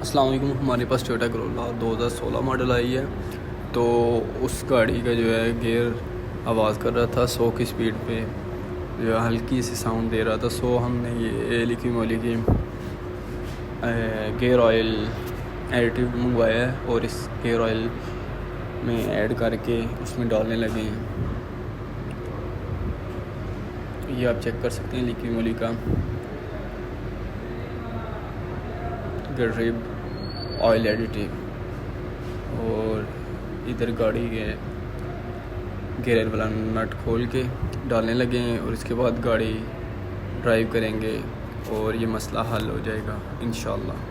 अस्सलाम वालेकुम। हमारे पास टोयोटा करोला 2016 मॉडल आई है। तो उस गाड़ी का जो है गियर आवाज़ कर रहा था 100 की स्पीड पे, जो है हल्की सी साउंड दे रहा था। सो हमने ये लिखी मोली की गियर ऑयल एडिटिव मंगवाया है और इस गियर ऑयल में ऐड करके उसमें डालने लगे हैं। ये आप चेक कर सकते हैं लिखी मोली का गियर ऑयल एडिटिव। और इधर गाड़ी के गियर वाला नट खोल के डालने लगे हैं और इसके बाद गाड़ी ड्राइव करेंगे और ये मसला हल हो जाएगा इंशाल्लाह।